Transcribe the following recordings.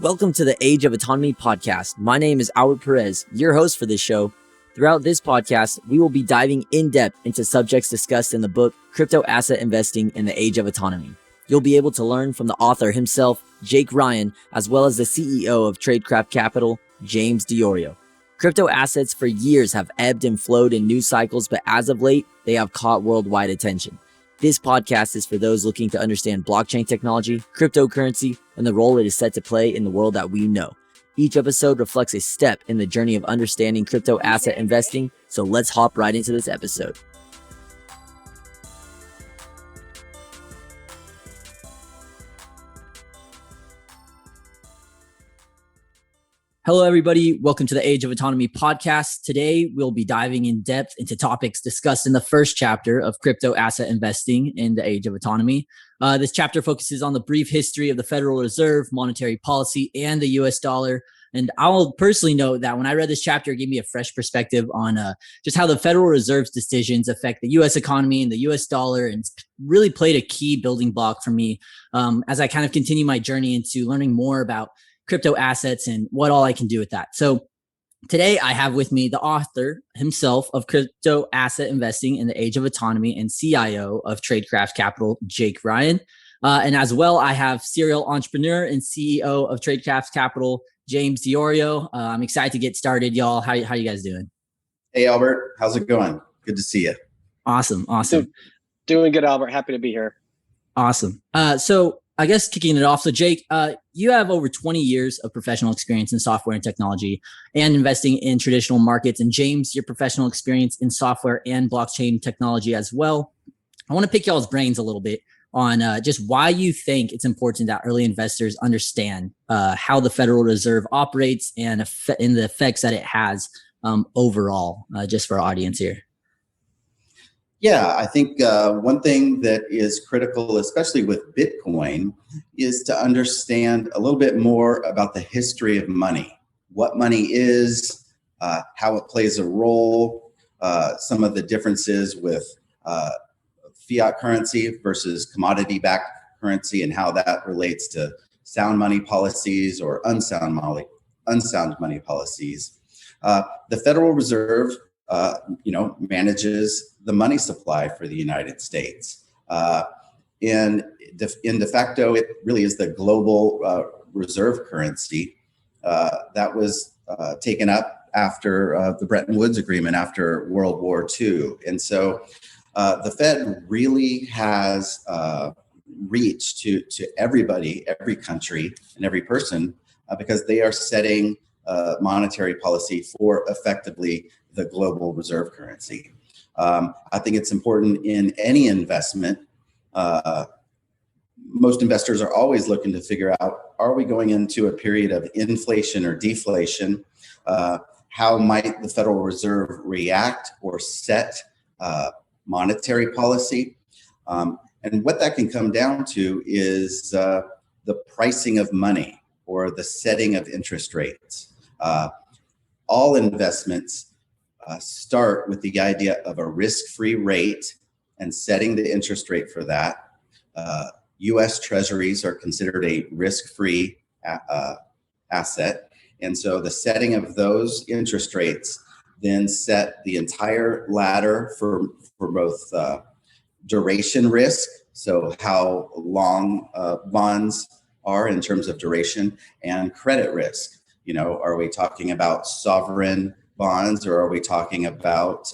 Welcome to the Age of Autonomy podcast. My name is Albert Perez, your host for this show. Throughout this podcast, we will be diving in depth into subjects discussed in the book, Crypto Asset Investing in the Age of Autonomy. You'll be able to learn from the author himself, Jake Ryan, as well as the CEO of TRADECRAFT Capital, James Diorio. Crypto assets for years have ebbed and flowed in news cycles, but as of late, they have caught worldwide attention. This podcast is for those looking to understand blockchain technology, cryptocurrency, and the role it is set to play in the world that we know. Each episode reflects a step in the journey of understanding crypto asset investing, so let's hop right into this episode. Hello, everybody. Welcome to the Age of Autonomy podcast. Today, we'll be diving in depth into topics discussed in the first chapter of Crypto Asset Investing in the Age of Autonomy. This chapter focuses on the brief history of the Federal Reserve, monetary policy, and the US dollar. And I'll personally note that when I read this chapter, it gave me a fresh perspective on just how the Federal Reserve's decisions affect the US economy and the US dollar, and it's really played a key building block for me as I kind of continue my journey into learning more about crypto assets and what all I can do with that. So today I have with me the author himself of Crypto Asset Investing in the Age of Autonomy and CIO of TRADECRAFT Capital, Jake Ryan. And as well, I have serial entrepreneur and CEO of TRADECRAFT Capital, James Diorio. I'm excited to get started, y'all. How you guys doing? Hey, Albert. How's it going? Good to see you. Awesome. Doing good, Albert. Happy to be here. Awesome. So I guess kicking it off. So Jake, you have over 20 years of professional experience in software and technology and investing in traditional markets. And James, your professional experience in software and blockchain technology as well. I want to pick y'all's brains a little bit on just why you think it's important that early investors understand how the Federal Reserve operates and the effects that it has overall, just for our audience here. Yeah, I think one thing that is critical, especially with Bitcoin, is to understand a little bit more about the history of money, what money is, how it plays a role, some of the differences with fiat currency versus commodity-backed currency, and how that relates to sound money policies or unsound money policies. The Federal Reserve manages the money supply for the United States. In de facto, it really is the global reserve currency that was taken up after the Bretton Woods Agreement after World War II. And so the Fed really has reach to everybody, every country, and every person because they are setting monetary policy for effectively the global reserve currency. I think it's important in any investment. Most investors are always looking to figure out, are we going into a period of inflation or deflation? How might the Federal Reserve react or set monetary policy? And what that can come down to is the pricing of money or the setting of interest rates. All investments start with the idea of a risk-free rate and setting the interest rate for that. U.S. Treasuries are considered a risk-free asset. And so the setting of those interest rates then set the entire ladder for both duration risk, so how long bonds are in terms of duration, and credit risk. Are we talking about sovereign bonds or are we talking about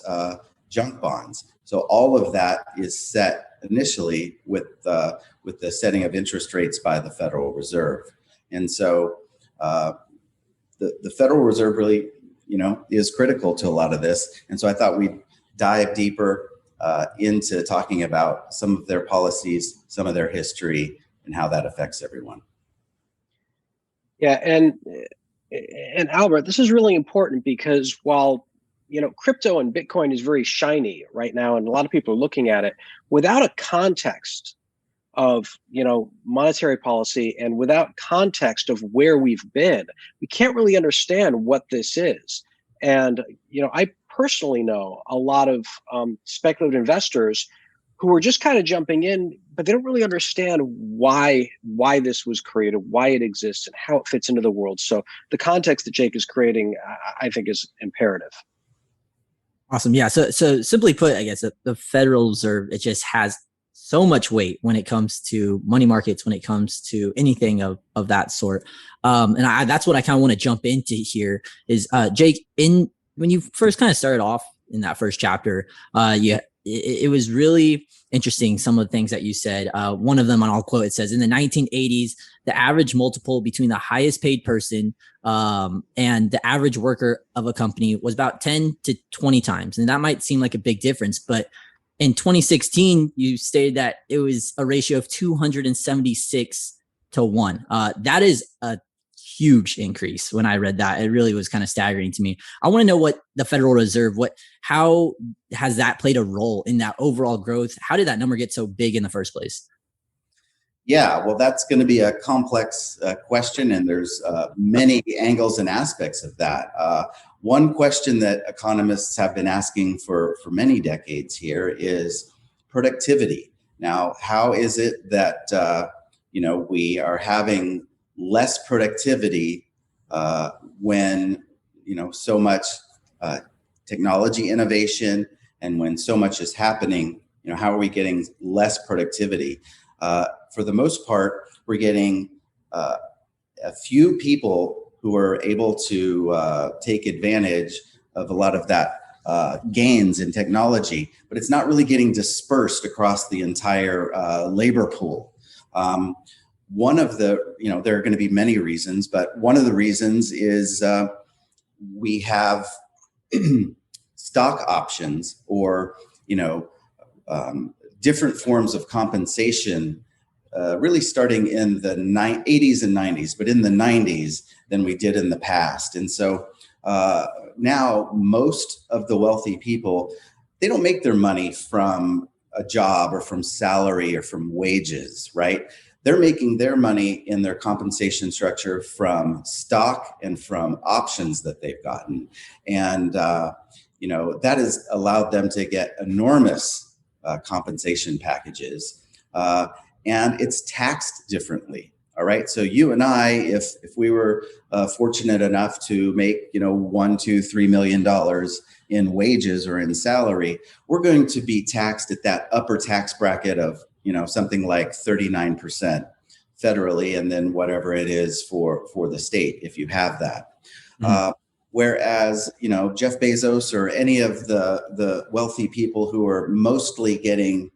junk bonds? So all of that is set initially with the setting of interest rates by the Federal Reserve. And so the Federal Reserve really, is critical to a lot of this. And so I thought we'd dive deeper into talking about some of their policies, some of their history, and how that affects everyone. Yeah, and Albert, this is really important because while crypto and Bitcoin is very shiny right now, and a lot of people are looking at it, without a context of monetary policy and without context of where we've been, we can't really understand what this is. And I personally know a lot of speculative investors who are just kind of jumping in, but they don't really understand why this was created, why it exists, and how it fits into the world. So the context that Jake is creating, I think, is imperative. Awesome. Yeah. So simply put, I guess the Federal Reserve, it just has so much weight when it comes to money markets, when it comes to anything of that sort. And that's what I kind of want to jump into here is, Jake, when you first kind of started off in that first chapter, it was really interesting, some of the things that you said. One of them, and I'll quote, it says, in the 1980s, the average multiple between the highest paid person and the average worker of a company was about 10 to 20 times. And that might seem like a big difference, but in 2016, you stated that it was a ratio of 276 to 1. That is a huge increase. When I read that, it really was kind of staggering to me. I want to know what the Federal Reserve, how has that played a role in that overall growth? How did that number get so big in the first place? Yeah, well, that's going to be a complex question, and there's many angles and aspects of that. One question that economists have been asking for many decades here is productivity. Now, how is it that we are having less productivity when so much technology innovation and when so much is happening? How are we getting less productivity? For the most part, we're getting a few people who are able to take advantage of a lot of that gains in technology, but it's not really getting dispersed across the entire labor pool. One of the, there are going to be many reasons, but one of the reasons is we have stock options or, different forms of compensation really starting in the 80s and 90s, but in the 90s than we did in the past. And so now most of the wealthy people, they don't make their money from a job or from salary or from wages, right? They're making their money in their compensation structure from stock and from options that they've gotten. And, that has allowed them to get enormous compensation packages. And it's taxed differently. All right. So you and I, if we were fortunate enough to make, $1, $2, $3 million in wages or in salary, we're going to be taxed at that upper tax bracket of, something like 39% federally, and then whatever it is for the state, if you have that. Mm-hmm. Whereas, Jeff Bezos or any of the wealthy people who are mostly getting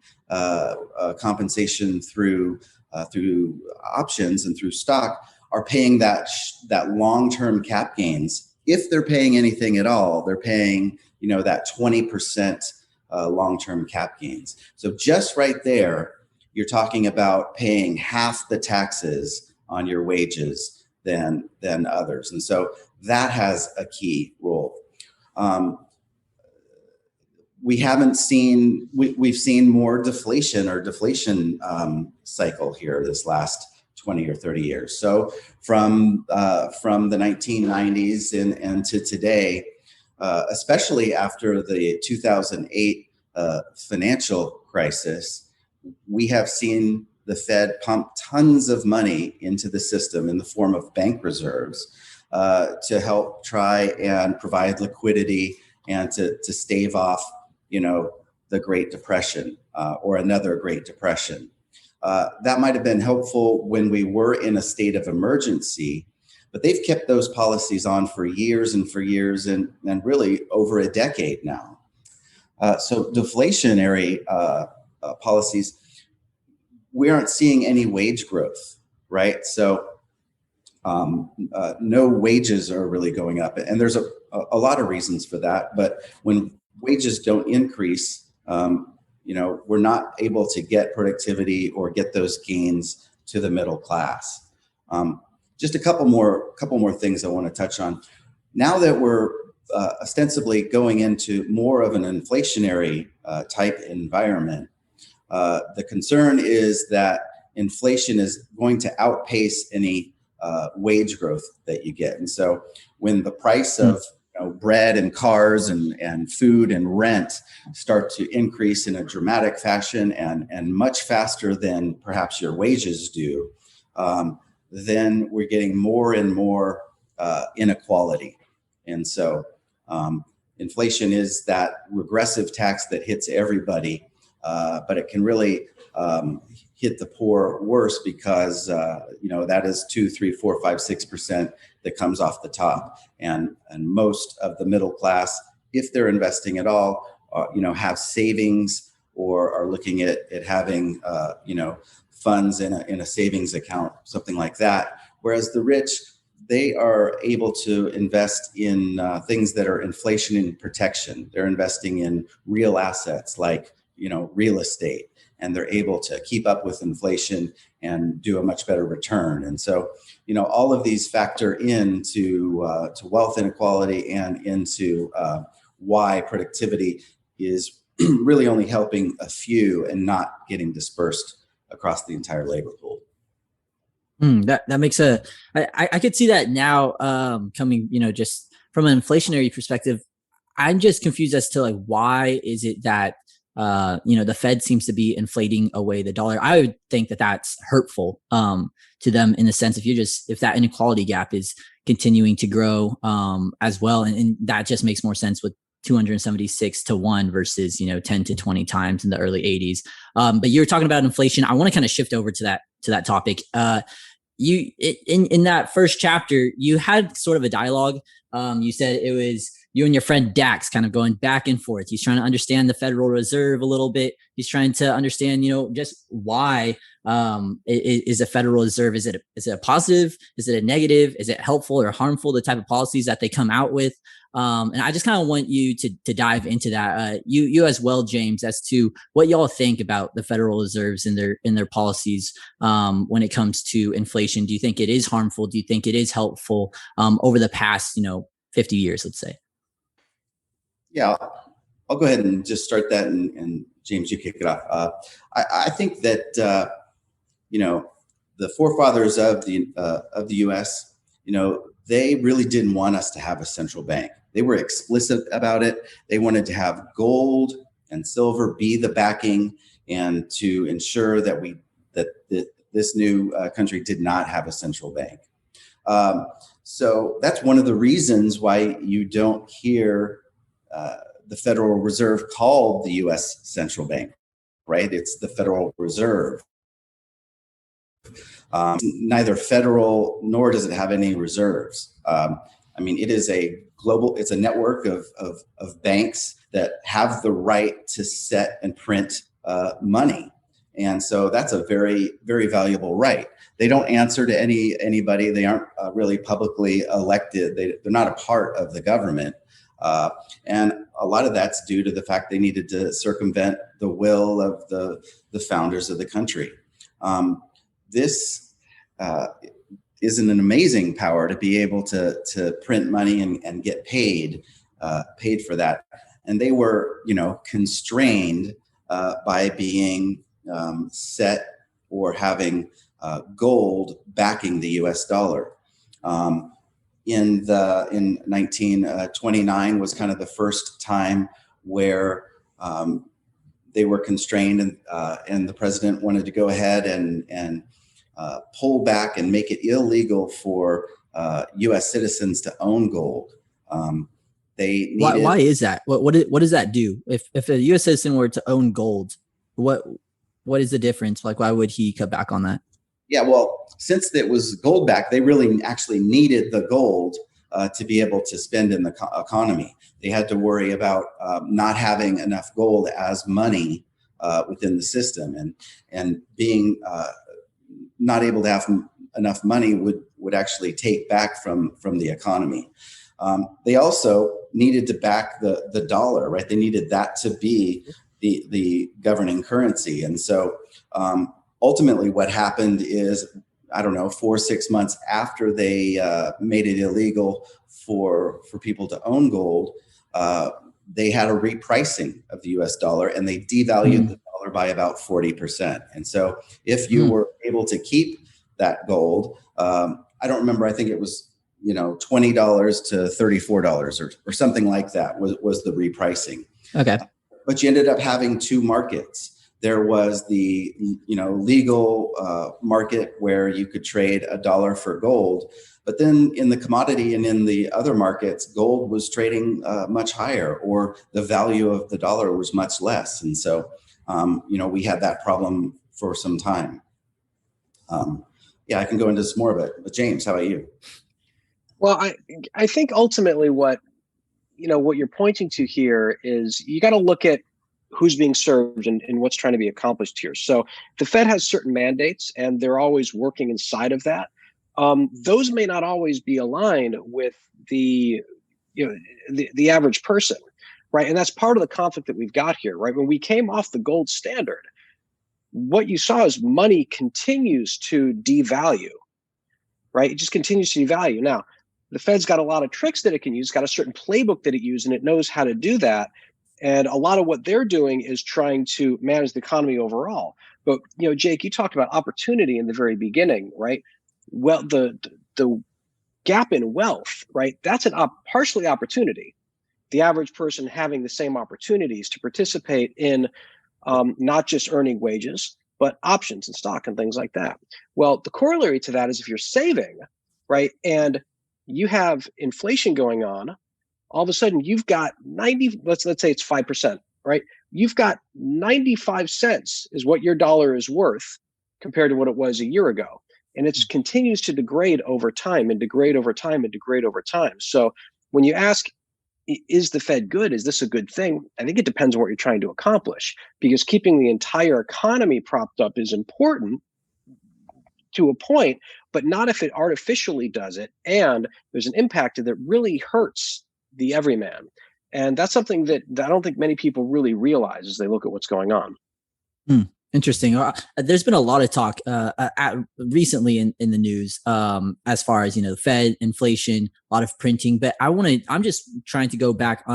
compensation through options and through stock are paying that long-term cap gains. If they're paying anything at all, they're paying, that 20% long-term cap gains. So just right there, you're talking about paying half the taxes on your wages than others. And so that has a key role. We've seen more deflation cycle here this last 20 or 30 years. So from the 1990s and to today, especially after the 2008 financial crisis, we have seen the Fed pump tons of money into the system in the form of bank reserves to help try and provide liquidity and to stave off the Great Depression or another Great Depression. That might have been helpful when we were in a state of emergency, but they've kept those policies on for years and really over a decade now. So deflationary policies, we aren't seeing any wage growth, right? So no wages are really going up. And there's a lot of reasons for that. But when wages don't increase, we're not able to get productivity or get those gains to the middle class. Just a couple more things I want to touch on. Now that we're ostensibly going into more of an inflationary type environment, the concern is that inflation is going to outpace any wage growth that you get. And so when the price of bread and cars and food and rent start to increase in a dramatic fashion and much faster than perhaps your wages do, then we're getting more and more inequality. And so inflation is that regressive tax that hits everybody, but it can really hit the poor worse because that is 2, 3, 4, 5, 6% that comes off the top, and most of the middle class, if they're investing at all, have savings or are looking at having funds in a savings account, something like that. Whereas the rich, they are able to invest in things that are inflation and protection. They're investing in real assets like real estate, and they're able to keep up with inflation and do a much better return. And so, all of these factor into to wealth inequality and into why productivity is really only helping a few and not getting dispersed across the entire labor pool. That makes I could see that now coming, just from an inflationary perspective. I'm just confused as to why is it that the Fed seems to be inflating away the dollar. I would think that that's hurtful to them in the sense if that inequality gap is continuing to grow as well, and that just makes more sense with 276 to 1 versus 10 to 20 times in the early 80s. But you're talking about inflation. I want to kind of shift over to that topic. You in that first chapter, you had sort of a dialogue. You said it was you and your friend Dax kind of going back and forth. He's trying to understand the Federal Reserve a little bit. He's trying to understand, just why is a Federal Reserve? Is it a positive? Is it a negative? Is it helpful or harmful? The type of policies that they come out with. And I just kind of want you to dive into that. You as well, James, as to what y'all think about the Federal Reserves and their policies when it comes to inflation. Do you think it is harmful? Do you think it is helpful over the past 50 years, let's say? Yeah, I'll go ahead and just start that, and James, you kick it off. I think that the forefathers of the U.S., they really didn't want us to have a central bank. They were explicit about it. They wanted to have gold and silver be the backing, and to ensure that this new country did not have a central bank. So that's one of the reasons why you don't hear the Federal Reserve called the U.S. Central Bank, right? It's the Federal Reserve. Neither federal nor does it have any reserves. It is it's a network of banks that have the right to set and print money. And so that's a very, very valuable right. They don't answer to anybody. They aren't really publicly elected. They're not a part of the government. And a lot of that's due to the fact they needed to circumvent the will of the founders of the country. This is an amazing power to be able to print money and get paid for that. And they were, constrained by being set or having gold backing the U.S. dollar. In 1929 was kind of the first time where they were constrained, and the president wanted to go ahead and pull back and make it illegal for U.S. citizens to own gold. Why is that? What does that do? If a U.S. citizen were to own gold, what is the difference? Why would he cut back on that? Yeah, well, since it was gold back, they really actually needed the gold to be able to spend in the economy. They had to worry about not having enough gold as money within the system, and being not able to have enough money would actually take back from the economy. They also needed to back the dollar, right? They needed that to be the governing currency, and so. Ultimately, what happened is, 4 or 6 months after they made it illegal for people to own gold, they had a repricing of the U.S. dollar, and they devalued the dollar by about 40%. And so if you were able to keep that gold, I don't remember, I think it was $20 to $34 or something like that was the repricing. Okay. But you ended up having two markets. There was the legal market where you could trade $1 for gold, but then in the commodity and in the other markets, gold was trading much higher, or the value of the dollar was much less, and so we had that problem for some time. I can go into some more of it, but James, how about you? Well, I think ultimately what you're pointing to here is you got to look at who's being served and what's trying to be accomplished here. So the Fed has certain mandates, and they're always working inside of that. Those may not always be aligned with the average person, right? And that's part of the conflict that we've got here, right? When we came off the gold standard, what you saw is money continues to devalue, right? It just continues to devalue. Now, the Fed's got a lot of tricks that it can use, it's got a certain playbook that it uses, and it knows how to do that. And a lot of what they're doing is trying to manage the economy overall. But, Jake, you talked about opportunity in the very beginning, right? Well, the gap in wealth, right? That's partially opportunity. The average person having the same opportunities to participate in not just earning wages, but options and stock and things like that. Well, the corollary to that is if you're saving, right, and you have inflation going on, all of a sudden you've got let's say it's 5%, right? You've got 95 cents is what your dollar is worth compared to what it was a year ago. And it continues to degrade over time and degrade over time and degrade over time. So when you ask, is the Fed good? Is this a good thing? I think it depends on what you're trying to accomplish, because keeping the entire economy propped up is important to a point, but not if it artificially does it. And there's an impact that really hurts the everyman. And that's something that I don't think many people really realize as they look at what's going on. Interesting. There's been a lot of talk recently in the news as far as, the Fed, inflation, a lot of printing. But I'm just trying to go back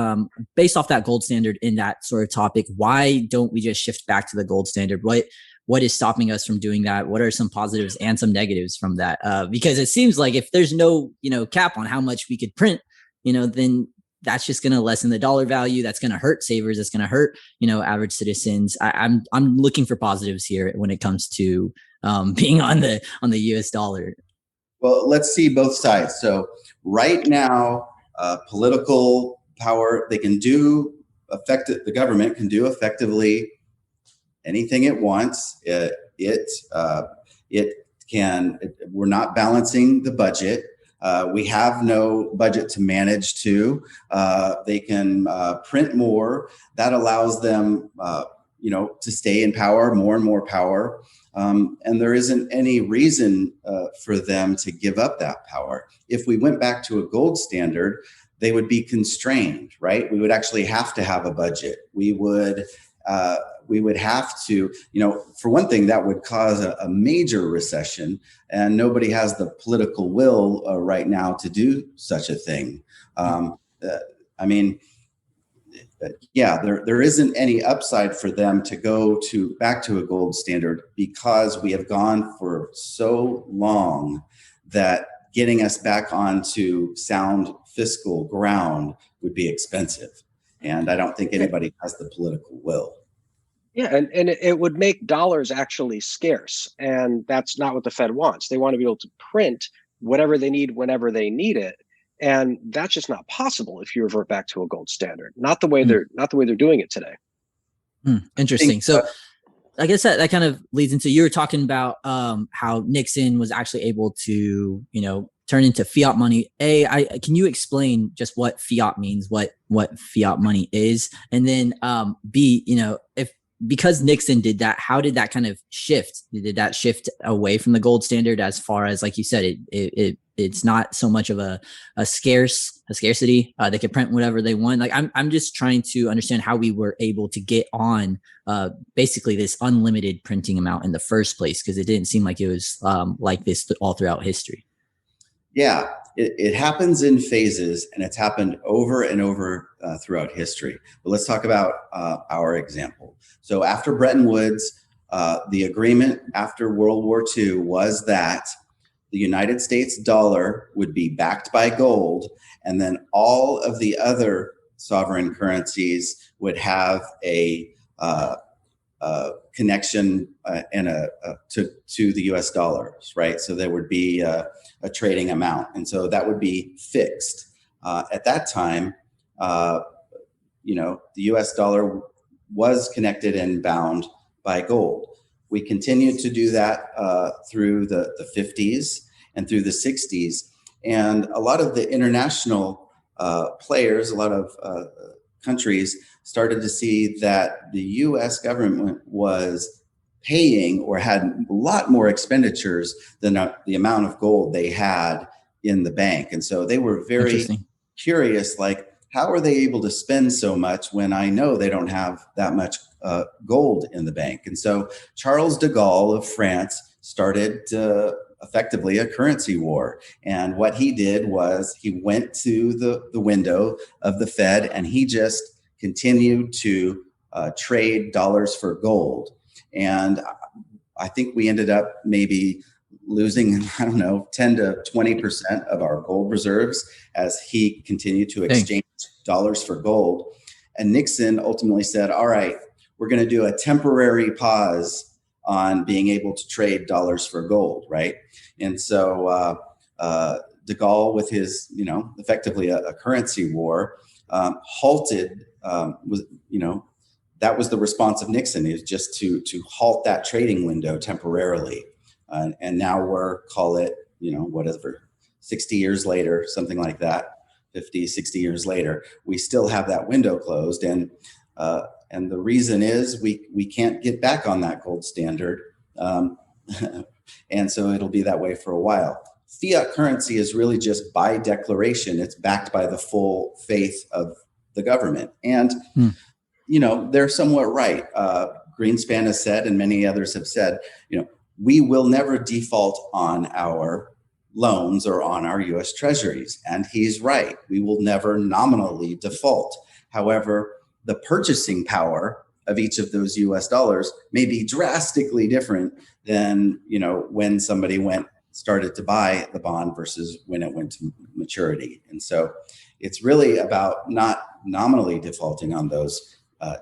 based off that gold standard in that sort of topic. Why don't we just shift back to the gold standard? What is stopping us from doing that? What are some positives and some negatives from that? Because it seems like if there's no, cap on how much we could print, then that's just going to lessen the dollar value. That's going to hurt savers. It's going to hurt, average citizens. I'm looking for positives here when it comes to being on the US dollar. Well, let's see both sides. So right now, political power, the government can do effectively anything it wants. We're not balancing the budget. We have no budget to manage to. They can print more. That allows them, to stay in power, more and more power. And there isn't any reason for them to give up that power. If we went back to a gold standard, they would be constrained, right? We would actually have to have a budget. We would have to, for one thing, that would cause a major recession, and nobody has the political will right now to do such a thing. There isn't any upside for them to go back to a gold standard, because we have gone for so long that getting us back onto sound fiscal ground would be expensive. And I don't think anybody has the political will. Yeah, and it would make dollars actually scarce. And that's not what the Fed wants. They want to be able to print whatever they need whenever they need it. And that's just not possible if you revert back to a gold standard. Not the way they're doing it today. Interesting. So I guess that kind of leads into, you were talking about how Nixon was actually able to, turn into fiat money. Can you explain just what fiat means, what fiat money is? And then B, because Nixon did that, how did that kind of shift? Did that shift away from the gold standard, as far as, like you said, it's not so much of a scarcity. They can print whatever they want. Like I'm just trying to understand how we were able to get on basically this unlimited printing amount in the first place, because it didn't seem like it was like this all throughout history. Yeah, it happens in phases, and it's happened over and over throughout history. But let's talk about our example. So after Bretton Woods, the agreement after World War II was that the United States dollar would be backed by gold, and then all of the other sovereign currencies would have a connection to the U.S. dollars, right? So there would be a trading amount, and so that would be fixed. At that time, the U.S. dollar was connected and bound by gold. We continued to do that through the 50s and through the 60s, and a lot of the international players, a lot of countries started to see that the U.S. government was paying or had a lot more expenditures than the amount of gold they had in the bank. And so they were very curious, like, how are they able to spend so much when I know they don't have that much gold in the bank? And so Charles de Gaulle of France started effectively a currency war. And what he did was he went to the window of the Fed and he just continued to trade dollars for gold. And I think we ended up maybe losing, 10 to 20% of our gold reserves as he continued to exchange dollars for gold. And Nixon ultimately said, all right, we're going to do a temporary pause on being able to trade dollars for gold, right? And so de Gaulle, with his, effectively a currency war, halted, that was the response of Nixon, is just to halt that trading window temporarily. And now we're, call it, 60 years later, something like that, 50, 60 years later, we still have that window closed. And the reason is we can't get back on that gold standard. And so it'll be that way for a while. Fiat currency is really just by declaration. It's backed by the full faith of the government. And, they're somewhat right. Greenspan has said, and many others have said, we will never default on our loans or on our U.S. treasuries. And he's right. We will never nominally default. However, the purchasing power of each of those U.S. dollars may be drastically different than, when somebody started to buy the bond versus when it went to maturity. And so it's really about not nominally defaulting on those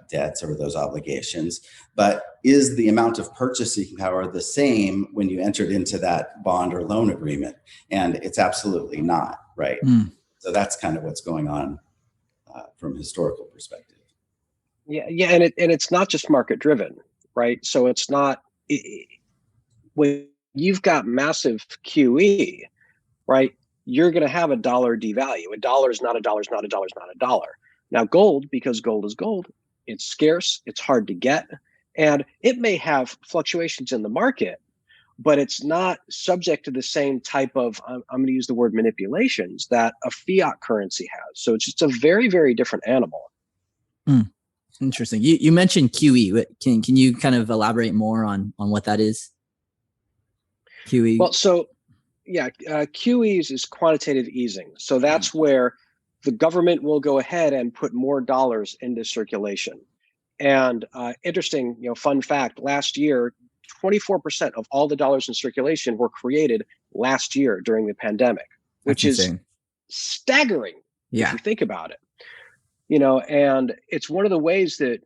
debts or those obligations, but is the amount of purchasing power the same when you entered into that bond or loan agreement? And it's absolutely not, right? So that's kind of what's going on from a historical perspective. Yeah, and it's not just market driven, right? So it's not when you've got massive QE, right? You're going to have a dollar devalue. A dollar is not a dollar is not a dollar is not a dollar. Now gold, because gold is gold, it's scarce, it's hard to get, and it may have fluctuations in the market, but it's not subject to the same type of, I'm going to use the word manipulations, that a fiat currency has. So it's just a very, very different animal. Interesting. You mentioned QE. Can you kind of elaborate more on what that is? QE. Well, so yeah, QE is quantitative easing. So that's where the government will go ahead and put more dollars into circulation. And interesting, fun fact, last year, 24% of all the dollars in circulation were created last year during the pandemic, which is staggering if you think about it. And it's one of the ways that,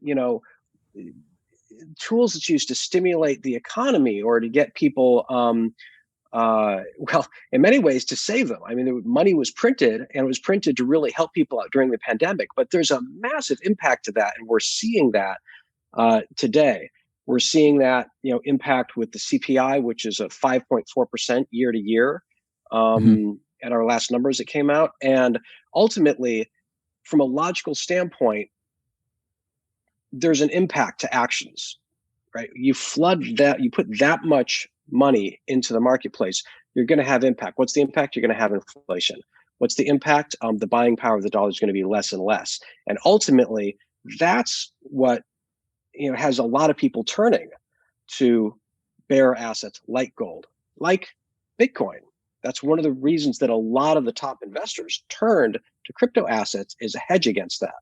tools that's used to stimulate the economy or to get people, in many ways to save them. I mean, the money was printed, and it was printed to really help people out during the pandemic, but there's a massive impact to that. And we're seeing that today. We're seeing that, impact with the CPI, which is a 5.4% year to year at our last numbers that came out. And ultimately, from a logical standpoint, there's an impact to actions, right? You flood that, you put that much money into the marketplace, you're going to have impact. What's the impact? You're going to have inflation. What's the impact? The buying power of the dollar is going to be less and less. And ultimately, that's what has a lot of people turning to bearer assets like gold, like Bitcoin. That's one of the reasons that a lot of the top investors turned to crypto assets as a hedge against that.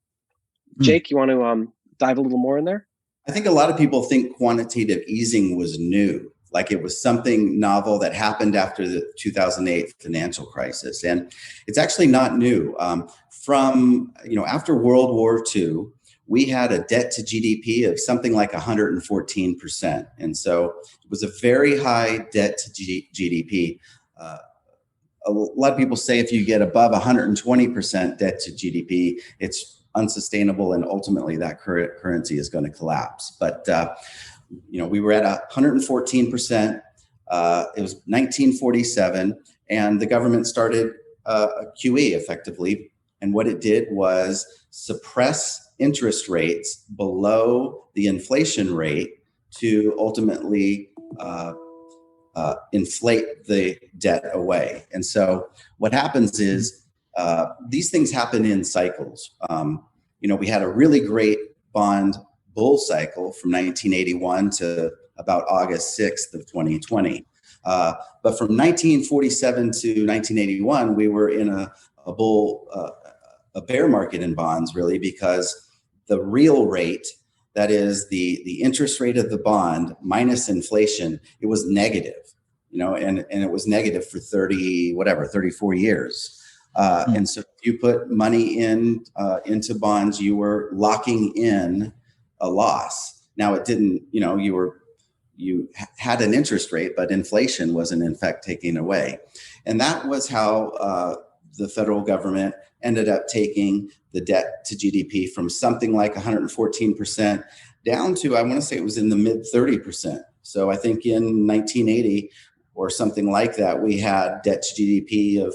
Jake, you want to dive a little more in there? I think a lot of people think quantitative easing was new. like it was something novel that happened after the 2008 financial crisis. And it's actually not new. After World War II, we had a debt to GDP of something like 114%. And so it was a very high debt to GDP. A lot of people say if you get above 120% debt to GDP, it's unsustainable, and ultimately that currency is going to collapse. But we were at 114%. It was 1947, and the government started a QE effectively. And what it did was suppress interest rates below the inflation rate to ultimately inflate the debt away. And so what happens is these things happen in cycles. We had a really great bond bull cycle from 1981 to about August 6th of 2020. But from 1947 to 1981, we were in a bear market in bonds, really, because the real rate, that is the interest rate of the bond minus inflation, it was negative, and it was negative for 34 years. And so if you put money into bonds, you were locking in a loss. Now it didn't, you had an interest rate, but inflation wasn't in fact taking away. And that was how the federal government ended up taking the debt to GDP from something like 114% down to, I want to say it was in the mid 30%. So I think in 1980 or something like that, we had debt to GDP of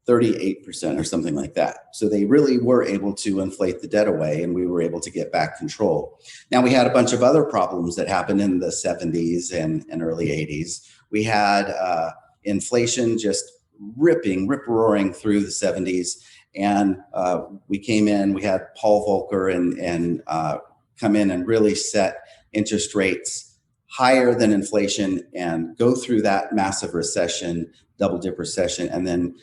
38% or something like that. So they really were able to inflate the debt away, and we were able to get back control. Now, we had a bunch of other problems that happened in the 70s and early 80s. We had inflation just rip-roaring through the 70s. And we came in, we had Paul Volcker and come in and really set interest rates higher than inflation and go through that massive recession, double dip recession. And then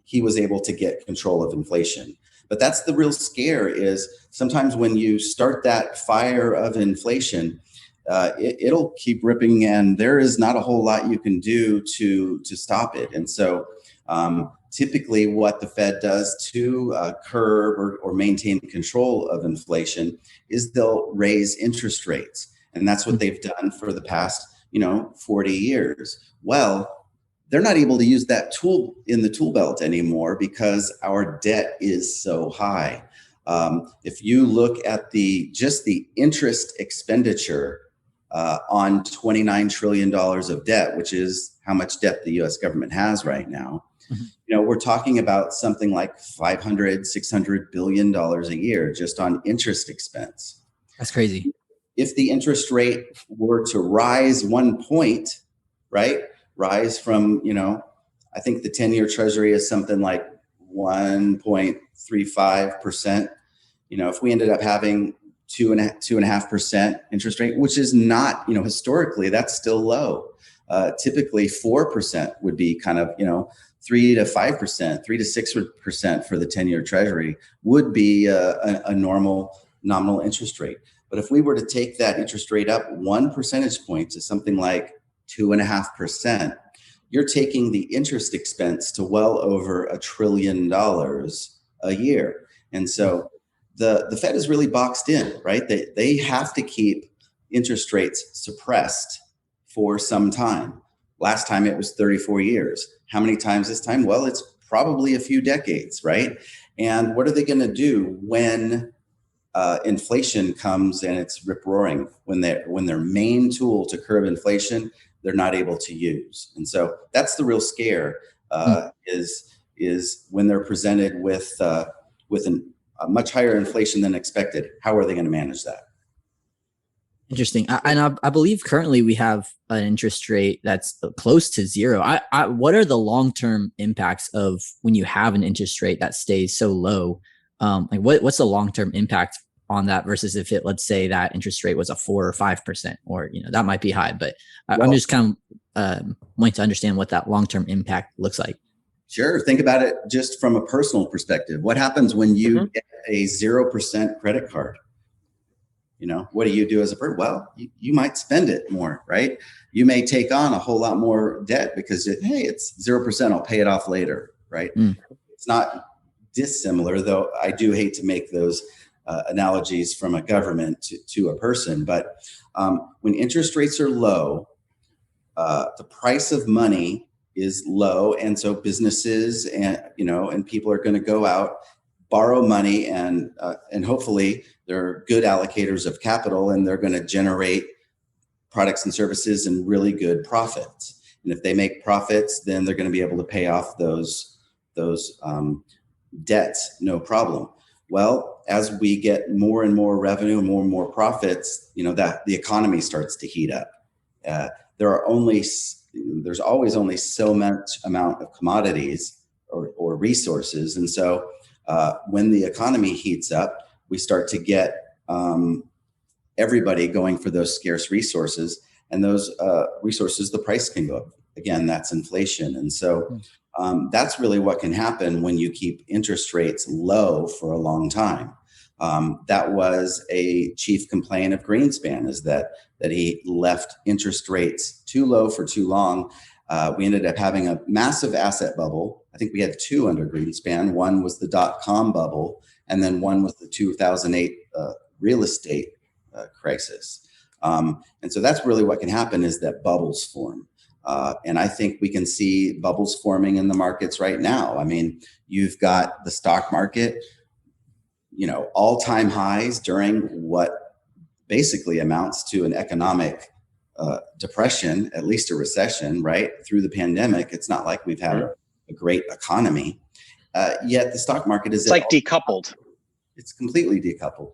he was able to get control of inflation. But that's the real scare, is sometimes when you start that fire of inflation, it'll keep ripping, and there is not a whole lot you can do to stop it. And so typically what the Fed does to curb or maintain control of inflation is they'll raise interest rates. And that's what they've done for the past 40 years. Well, they're not able to use that tool in the tool belt anymore because our debt is so high. If you look at just the interest expenditure on $29 trillion of debt, which is how much debt the US government has right now, we're talking about something like $500, $600 billion a year just on interest expense. That's crazy. If the interest rate were to rise 1 point, right? Rise from, I think the 10-year treasury is something like 1.35%. If we ended up having 2.5% interest rate, which is not, historically, that's still low. Typically 4% would be kind of, 3 to 5%, 3 to 6% for the 10-year treasury would be a normal nominal interest rate. But if we were to take that interest rate up 1 percentage point to something like 2.5%, you're taking the interest expense to well over $1 trillion a year. And so the Fed is really boxed in, right? They have to keep interest rates suppressed for some time. Last time it was 34 years. How many times this time? Well, it's probably a few decades, right? And what are they going to do when inflation comes and it's rip-roaring, when their main tool to curb inflation they're not able to use? And so that's the real scare, is when they're presented with a much higher inflation than expected. How are they going to manage that? Interesting. And I believe currently we have an interest rate that's close to zero. What are the long-term impacts of when you have an interest rate that stays so low? What's the long-term impact on that versus if let's say that interest rate was a 4 or 5%, or, that might be high, but I'm just kind of wanting to understand what that long-term impact looks like. Sure. Think about it just from a personal perspective. What happens when you get a 0% credit card? What do you do as a person? Well, you might spend it more, right? You may take on a whole lot more debt because hey, it's 0%. I'll pay it off later, right? It's not dissimilar, though I do hate to make those analogies from a government to a person. But when interest rates are low, the price of money is low, and so businesses and people are going to go out, borrow money, and hopefully they're good allocators of capital, and they're going to generate products and services and really good profits. And if they make profits, then they're going to be able to pay off those debts, no problem. Well, as we get more and more revenue, more and more profits, that the economy starts to heat up. There's always only so much amount of commodities or resources, and so when the economy heats up, we start to get everybody going for those scarce resources, and those resources, the price can go up. Again, that's inflation. And so that's really what can happen when you keep interest rates low for a long time. That was a chief complaint of Greenspan, is that he left interest rates too low for too long. We ended up having a massive asset bubble. I think we had two under Greenspan. One was the .com bubble, and then one was the 2008 real estate crisis. And so that's really what can happen, is that bubbles form. And I think we can see bubbles forming in the markets right now. I mean, you've got the stock market, all-time highs during what basically amounts to an economic depression, at least a recession, right? Through the pandemic, it's not like we've had a great economy. Yet the stock market is decoupled. It's completely decoupled.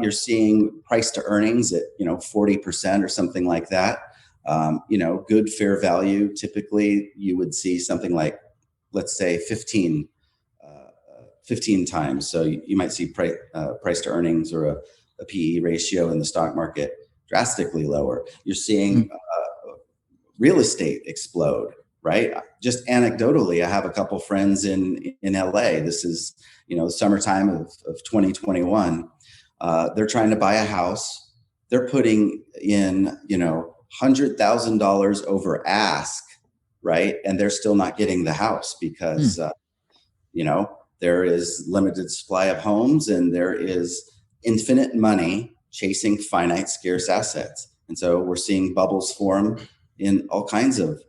You're seeing price to earnings at 40% or something like that. Good fair value. Typically, you would see something like, let's say, 15 times. So you might see price to earnings or a PE ratio in the stock market drastically lower. You're seeing real estate explode, right? Just anecdotally, I have a couple friends in LA. This is, summertime of 2021. They're trying to buy a house. They're putting in, $100,000 over ask, right? And they're still not getting the house because, there is limited supply of homes, and there is infinite money chasing finite, scarce assets. And so we're seeing bubbles form in all kinds of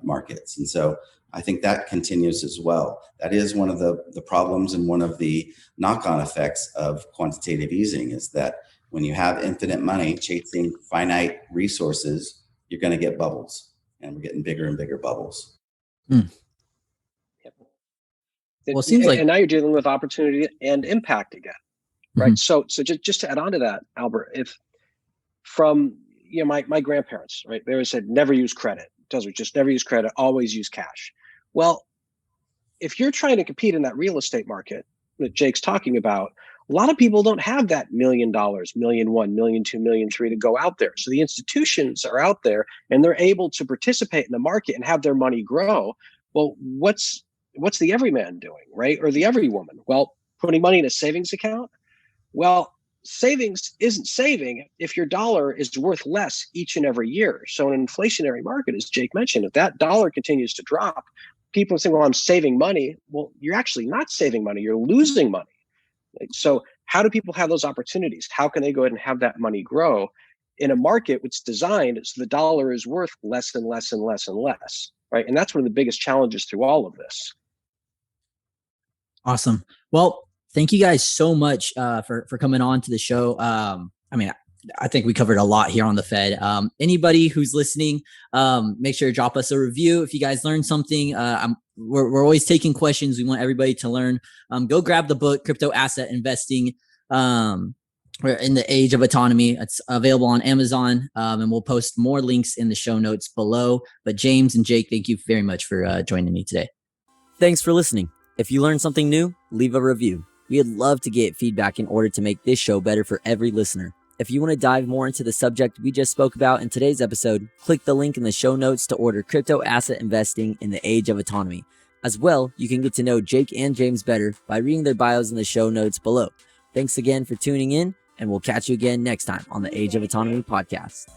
markets. And so I think that continues as well. That is one of the problems, and one of the knock-on effects of quantitative easing, is that when you have infinite money chasing finite resources, you're going to get bubbles, and we're getting bigger and bigger bubbles. Well, it seems like, and now you're dealing with opportunity and impact again, right? So just to add on to that, Albert, if from my grandparents, right, they always said never use credit. Just never use credit, always use cash. Well, if you're trying to compete in that real estate market that Jake's talking about, a lot of people don't have that $1 million, $1.1 million, $1.2 million, $1.3 million to go out there. So the institutions are out there, and they're able to participate in the market and have their money grow. Well, what's the everyman doing, right? Or the everywoman? Well, putting money in a savings account. Well, savings isn't saving if your dollar is worth less each and every year. So in an inflationary market, as Jake mentioned, if that dollar continues to drop, people say, well, I'm saving money. Well, you're actually not saving money. You're losing money. So how do people have those opportunities? How can they go ahead and have that money grow in a market which is designed so the dollar is worth less and less and less and less, right? And that's one of the biggest challenges through all of this. Awesome. Well, thank you guys so much for coming on to the show. I think we covered a lot here on the Fed. Anybody who's listening, make sure to drop us a review if you guys learned something. We're always taking questions. We want everybody to learn. Go grab the book, Crypto Asset Investing. We're in the Age of Autonomy. It's available on Amazon, and we'll post more links in the show notes below. But James and Jake, thank you very much for joining me today. Thanks for listening. If you learned something new, leave a review. We'd love to get feedback in order to make this show better for every listener. If you want to dive more into the subject we just spoke about in today's episode, click the link in the show notes to order Crypto Asset Investing in the Age of Autonomy. As well, you can get to know Jake and James better by reading their bios in the show notes below. Thanks again for tuning in, and we'll catch you again next time on the Age of Autonomy podcast.